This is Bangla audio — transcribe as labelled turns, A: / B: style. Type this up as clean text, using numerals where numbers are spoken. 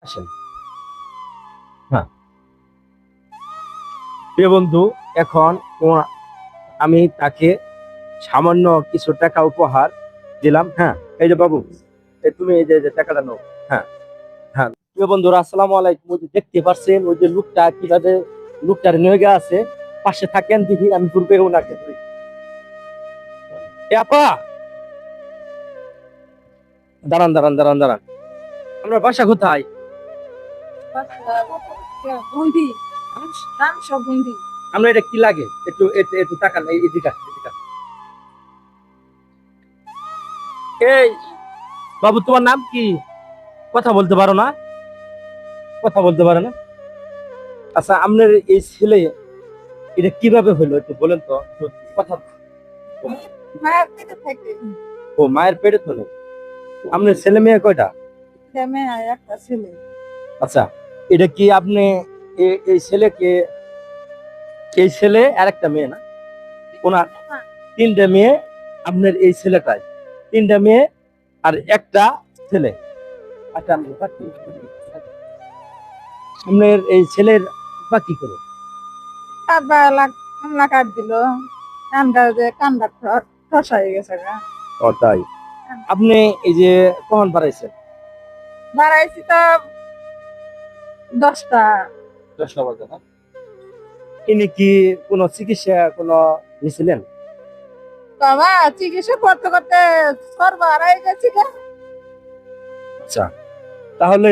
A: আসেন। হ্যাঁ, প্রিয় বন্ধু, এখন আমি তাকে সামান্য কিছু টাকা উপহার দিলাম। হ্যাঁ, এই যে বাবু, তুমি এই যে টাকাটা নাও। হ্যাঁ, হ্যাঁ, প্রিয় বন্ধুরা, আসসালামু আলাইকুম। ওই যে দেখতে পাচ্ছেন ওই যে লোকটা কিভাবে লোকটার নিয়ে আছে। পাশে থাকেন, দেখি আমি পূর্বে ওনাকে ধরি। এ আপা, দাঁড়ান দাঁড়ান দাঁড়ান দাঁড়ান, আপনার বাসা কোথায়?
B: বন্দি নাম সব বন্দি।
A: আমরা এটা কি লাগে একটু একটু একটু তাকান, এদিকে আসেন, এদিকে আসেন। এই বাবু, তোমার নাম কি? কথা বলতে পারো না? কথা বলতে পারে না? আচ্ছা, আপনার এই ছেলে এটা কিভাবে হলো একটু বলেন তো, একটু কথা।
B: মায়ের পেটে থাকে।
A: ও মায়ের পেটে হলো। আপনার ছেলে মেয়ে কয়টা?
B: একটা মেয়ে আর একটা ছেলে।
A: আচ্ছা, এটা কি আপনি এই ছেলেকে, এই ছেলে আর একটা মেয়ে না, ওনার তিনটা মেয়ে, আপনার এই ছেলেটাই তিনটা মেয়ে আর একটা ছেলে। আচ্ছা, আপনার এই ছেলের বা কি করে?
B: কাঁদবা কান্না কাট দিল। কান্দা যে কান্দা ঠসা হয়ে গেছে গা।
A: ও তাই? আপনি এই যে কখন বাড়াইছেন?
B: বাড়াইছি তো 10টা।
A: 10টা বাজে না? ইনি কি কোনো চিকিৎসা কোনো নিছিলেন?
B: বাবা চিকিৎসা করতে করতে সর্ব হারাই গেছি গা।
A: আচ্ছা, তাহলে